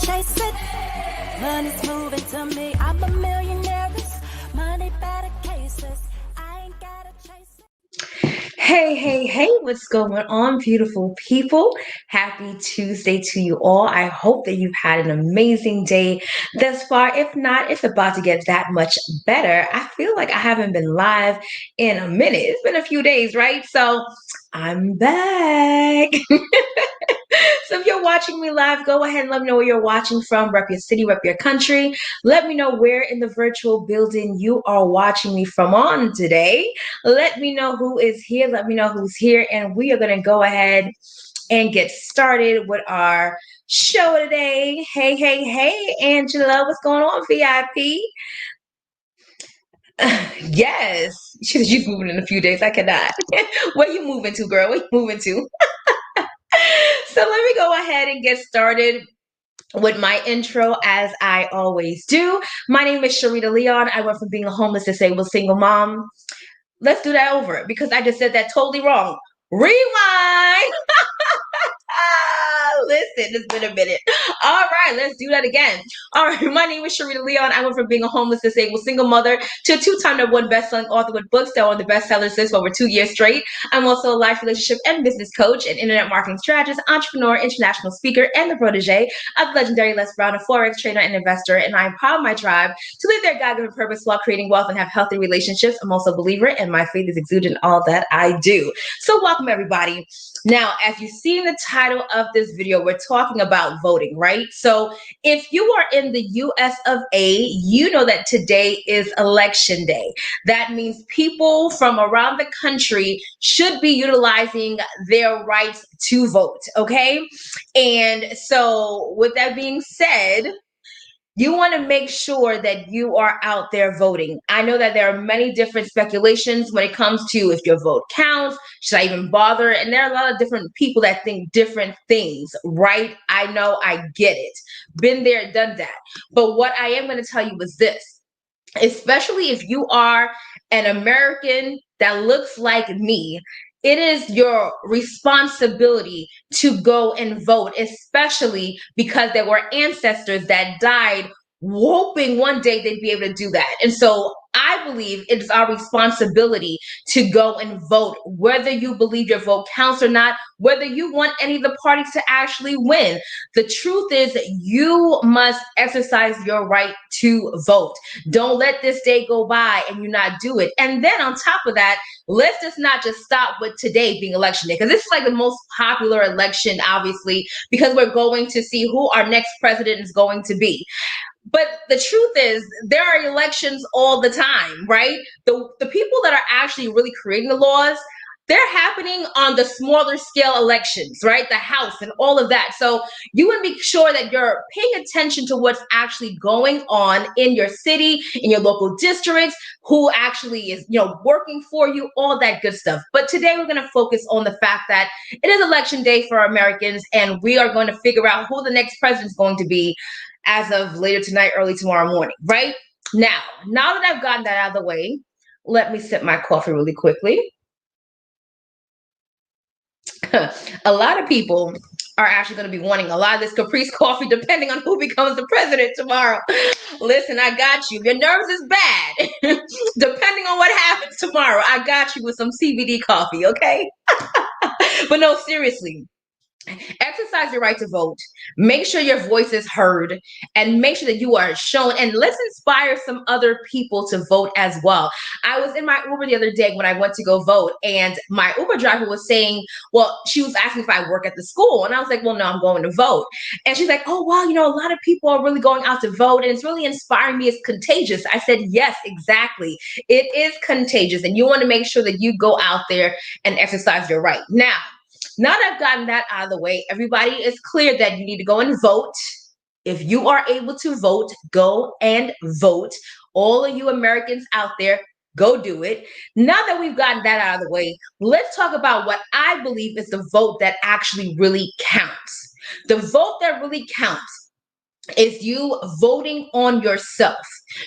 chase it. Money's moving to me. I'm a millionaire. Money better cases. I ain't gotta chase it. Hey, what's going on, beautiful people? Happy Tuesday to you all. I hope that you've had an amazing day thus far. If not, it's about to get that much better. I feel like I haven't been live in a minute. It's been a few days, right? So I'm back. So if you're watching me live, go ahead and let me know where you're watching from. Rep your city, rep your country. Let me know where in the virtual building you are watching me from on today. Let me know who is here. Let me know who's here. And we are going to go ahead and get started with our show today. Hey, Angela, what's going on, VIP? Yes, she said she's moving in a few days. I cannot. Where you moving to, girl? Where you moving to? So let me go ahead and get started with my intro as I always do. My name is Sharita Leon. I went from being a homeless, disabled, single mom. Let's do that over because I just said that totally wrong. Rewind. Listen, it's been a minute. All right, let's do that again. All right, my name is Sharita Leon. I went from being a homeless, disabled, single mother to a two-time #1 best-selling author with books that were on the bestsellers list for over 2 years straight. I'm also a life relationship and business coach, an internet marketing strategist, entrepreneur, international speaker, and the protege of the legendary Les Brown, a forex trader and investor. And I empower my tribe to live their God-given purpose while creating wealth and have healthy relationships. I'm also a believer, and my faith is exuded in all that I do. So welcome, everybody. Now, as you see in the title of this video, we're talking about voting, right? So if you are in the US of A, you know that today is election day. That means people from around the country should be utilizing their rights to vote, okay? And so with that being said, you want to make sure that you are out there voting. I know that there are many different speculations when it comes to if your vote counts, should I even bother? And there are a lot of different people that think different things, right? I know, I get it. Been there, done that. But what I am going to tell you is this, especially if you are an American that looks like me, it is your responsibility to go and vote, especially because there were ancestors that died hoping one day they'd be able to do that. And so I believe it's our responsibility to go and vote, whether you believe your vote counts or not, whether you want any of the parties to actually win. The truth is that you must exercise your right to vote. Don't let this day go by and you not do it. And then on top of that, let's just not just stop with today being election day, because this is like the most popular election, obviously, because we're going to see who our next president is going to be. But the truth is, there are elections all the time, right? The people that are actually really creating the laws, they're happening on the smaller scale elections, right? The House and all of that. So you want to be sure that you're paying attention to what's actually going on in your city, in your local districts, who actually is, working for you, all that good stuff. But today we're going to focus on the fact that it is election day for Americans, and we are going to figure out who the next president is going to be as of later tonight, early tomorrow morning, right? Now that I've gotten that out of the way, let me sip my coffee really quickly. A lot of people are actually going to be wanting a lot of this Caprice coffee depending on who becomes the president tomorrow. Listen, I got you. Your nerves is bad. Depending on what happens tomorrow, I got you with some CBD coffee, okay? But no, seriously. Exercise your right to vote. Make sure your voice is heard and make sure that you are shown. And let's inspire some other people to vote as well. I was in my Uber the other day when I went to go vote, and my Uber driver was saying, well, she was asking if I work at the school. And I was like, well, no, I'm going to vote. And she's like, oh, wow, a lot of people are really going out to vote, and it's really inspiring me. It's contagious. I said, yes, exactly. It is contagious. And you want to make sure that you go out there and exercise your right. Now that I've gotten that out of the way, everybody is clear that you need to go and vote. If you are able to vote, go and vote. All of you Americans out there, go do it. Now that we've gotten that out of the way, let's talk about what I believe is the vote that actually really counts. The vote that really counts. is you voting on yourself.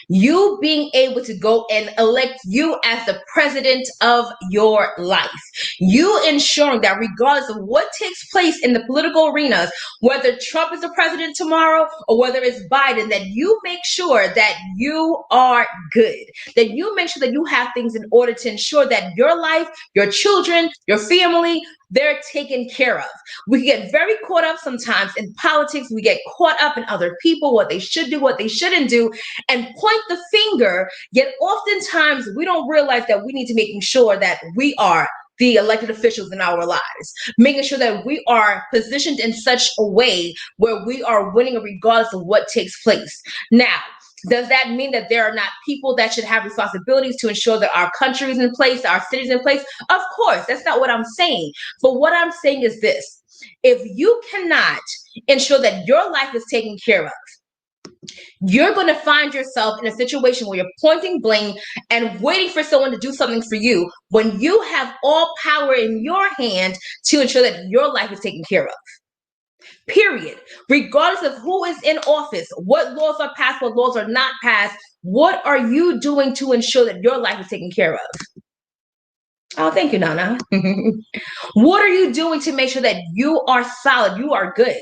You being able to go and elect you as the president of your life. You ensuring that regardless of what takes place in the political arenas, whether Trump is the president tomorrow or whether it's Biden, that you make sure that you are good. That you make sure that you have things in order to ensure that your life, your children, your family, they're taken care of. We get very caught up sometimes in politics. We get caught up in other people, what they should do, what they shouldn't do, and point the finger. Yet oftentimes we don't realize that we need to making sure that we are the elected officials in our lives, making sure that we are positioned in such a way where we are winning regardless of what takes place. Now, does that mean that there are not people that should have responsibilities to ensure that our country is in place, our cities in place? Of course, that's not what I'm saying. But what I'm saying is this: if you cannot ensure that your life is taken care of, you're going to find yourself in a situation where you're pointing blame and waiting for someone to do something for you when you have all power in your hand to ensure that your life is taken care of. Period. Regardless of who is in office, what laws are passed, what laws are not passed, what are you doing to ensure that your life is taken care of? Oh, thank you, Nana. What are you doing to make sure that you are solid, you are good?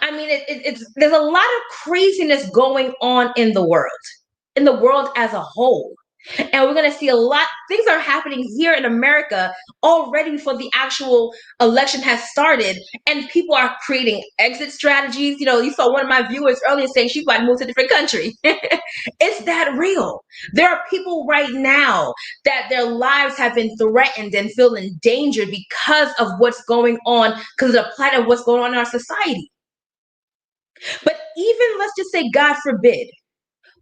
I mean, it's there's a lot of craziness going on in the world as a whole. And we're going to see a lot, things are happening here in America already before the actual election has started. And people are creating exit strategies. You know, you saw one of my viewers earlier saying she's about to move to a different country. It's that real. There are people right now that their lives have been threatened and feel endangered because of what's going on, because of the plight of what's going on in our society. But even let's just say, God forbid,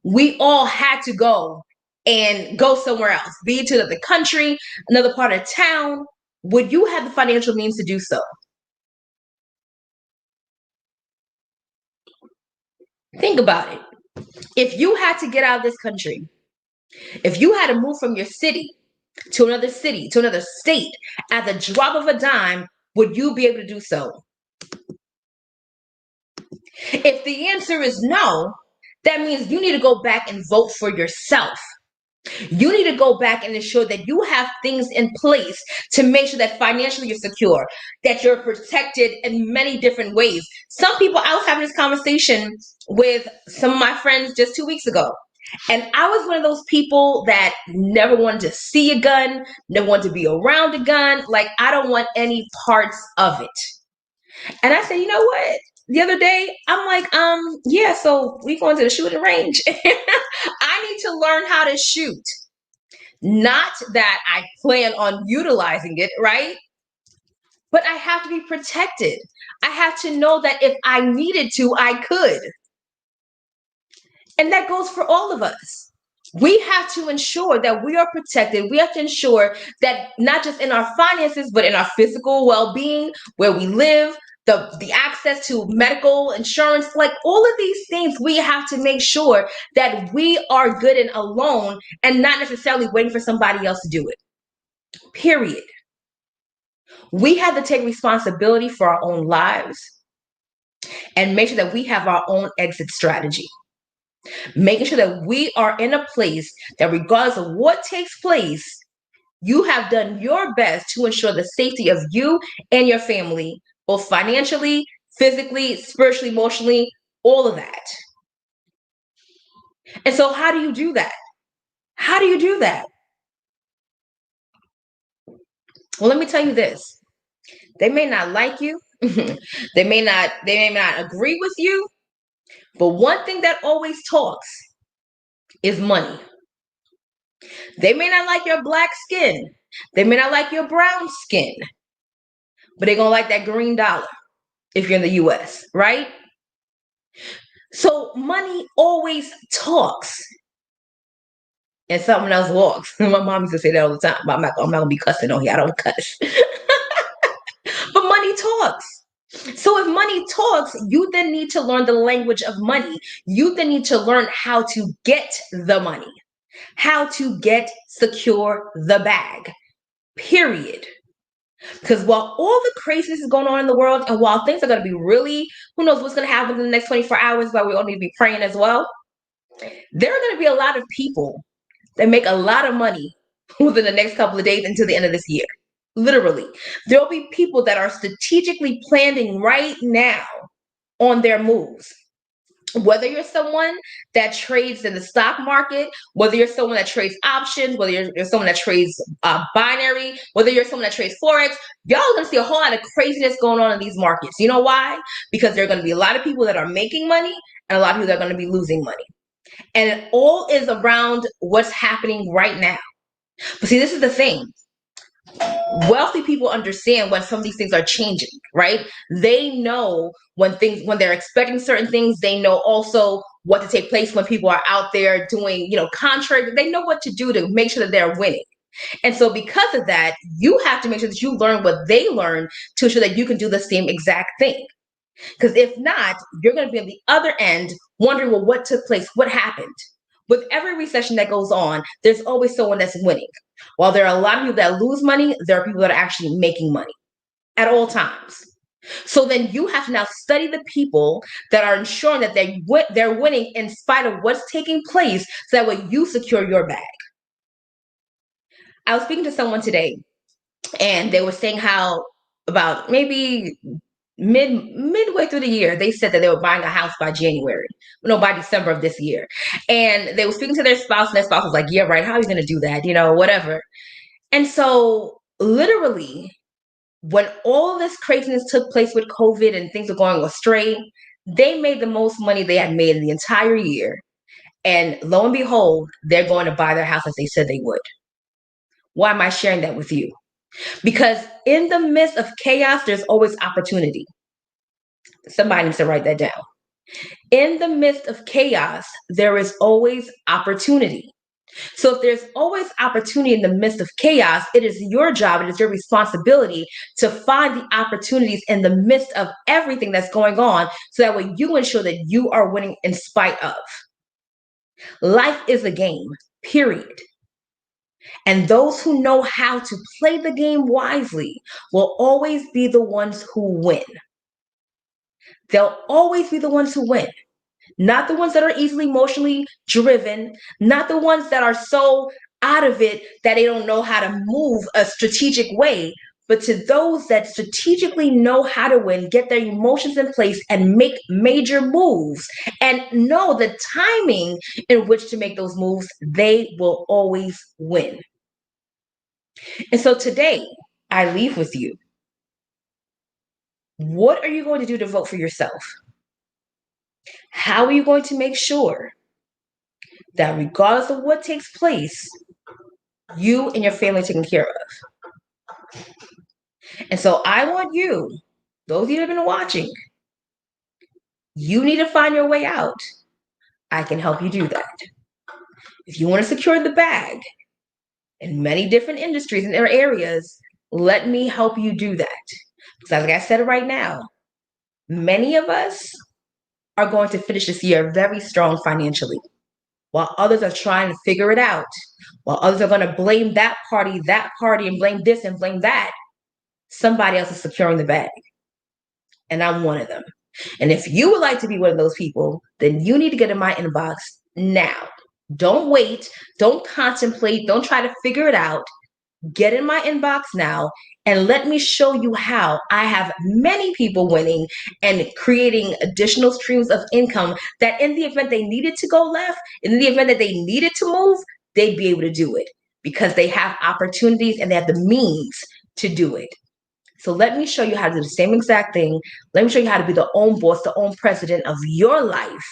we all had to go and go somewhere else, be it to the country, another part of town. Would you have the financial means to do so? Think about it. If you had to get out of this country, if you had to move from your city, to another state at the drop of a dime, would you be able to do so? If the answer is no, that means you need to go back and vote for yourself. You need to go back and ensure that you have things in place to make sure that financially you're secure, that you're protected in many different ways. Some people, I was having this conversation with some of my friends just 2 weeks ago. And I was one of those people that never wanted to see a gun, never wanted to be around a gun. Like, I don't want any parts of it. And I said, you know what? The other day, I'm like, yeah, so we going to the shooting range. I need to learn how to shoot. Not that I plan on utilizing it, right? But I have to be protected. I have to know that if I needed to, I could. And that goes for all of us. We have to ensure that we are protected. We have to ensure that not just in our finances, but in our physical well-being, where we live, the access to medical insurance, like all of these things, we have to make sure that we are good and alone and not necessarily waiting for somebody else to do it. Period. We have to take responsibility for our own lives and make sure that we have our own exit strategy. Making sure that we are in a place that regardless of what takes place, you have done your best to ensure the safety of you and your family, both financially, physically, spiritually, emotionally, all of that. And so how do you do that? How do you do that? Well, let me tell you this. They may not like you. They may not agree with you. But one thing that always talks is money. They may not like your black skin. They may not like your brown skin. But they're going to like that green dollar if you're in the US, right? So money always talks. And something else walks. My mom used to say that all the time. But I'm not going to be cussing on here. I don't cuss. But money talks. So if money talks, you then need to learn the language of money. You then need to learn how to get the money, how to secure the bag, period. Because while all the craziness is going on in the world, and while things are going to be really, who knows what's going to happen in the next 24 hours, but we all need to be praying as well. There are going to be a lot of people that make a lot of money within the next couple of days until the end of this year. Literally. There'll be people that are strategically planning right now on their moves. Whether you're someone that trades in the stock market, whether you're someone that trades options, whether you're someone that trades binary, whether you're someone that trades Forex, y'all are going to see a whole lot of craziness going on in these markets. You know why? Because there are going to be a lot of people that are making money and a lot of people that are going to be losing money. And it all is around what's happening right now. But see, this is the thing. Wealthy people understand when some of these things are changing, right? They know when they're expecting certain things. They know also what to take place when people are out there doing, contrary. They know what to do to make sure that they're winning. And so because of that, you have to make sure that you learn what they learn to ensure that you can do the same exact thing. Because if not, you're going to be on the other end wondering, well, what took place? What happened? With every recession that goes on, there's always someone that's winning. While there are a lot of people that lose money, there are people that are actually making money at all times. So then you have to now study the people that are ensuring that they're winning in spite of what's taking place, so that way you secure your bag. I was speaking to someone today, and they were saying how about maybe midway through the year, they said that they were buying a house by January. No, by December of this year. And they were speaking to their spouse, and their spouse was like, yeah, right, how are you going to do that? Whatever. And so literally, when all this craziness took place with COVID and things were going astray, they made the most money they had made in the entire year. And lo and behold, they're going to buy their house as they said they would. Why am I sharing that with you? Because in the midst of chaos, there's always opportunity. Somebody needs to write that down. In the midst of chaos, there is always opportunity. So if there's always opportunity in the midst of chaos, it is your job, it is your responsibility to find the opportunities in the midst of everything that's going on, so that way you ensure that you are winning in spite of. Life is a game, period. And those who know how to play the game wisely will always be the ones who win. They'll always be the ones who win. Not the ones that are easily emotionally driven, not the ones that are so out of it that they don't know how to move a strategic way, but to those that strategically know how to win, get their emotions in place and make major moves and know the timing in which to make those moves, they will always win. And so today, I leave with you. What are you going to do to vote for yourself? How are you going to make sure that regardless of what takes place, you and your family are taken care of? And so I want you, those of you that have been watching, you need to find your way out. I can help you do that. If you want to secure the bag in many different industries and areas, let me help you do that. Because like I said right now, many of us are going to finish this year very strong financially, while others are trying to figure it out, while others are going to blame that party, and blame this and blame that. Somebody else is securing the bag. And I'm one of them. And if you would like to be one of those people, then you need to get in my inbox now. Don't wait. Don't contemplate. Don't try to figure it out. Get in my inbox now and let me show you how I have many people winning and creating additional streams of income that in the event they needed to go left, in the event that they needed to move, they'd be able to do it because they have opportunities and they have the means to do it. So let me show you how to do the same exact thing. Let me show you how to be the own boss, the own president of your life.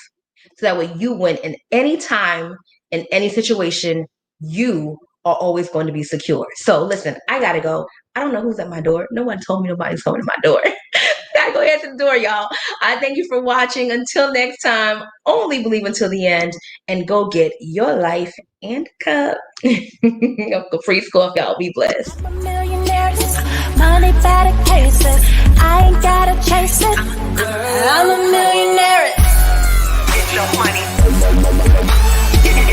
So that way you win in any time, in any situation, you are always going to be secure. So listen, I gotta go. I don't know who's at my door. No one told me nobody's coming to my door. Gotta go answer the door, y'all. I thank you for watching. Until next time, only believe until the end and go get your life and cup. Uncle Free Score, y'all be blessed. I'm a millionaire, money better cases. I ain't gotta chase it. I'm a millionaire. Get your money.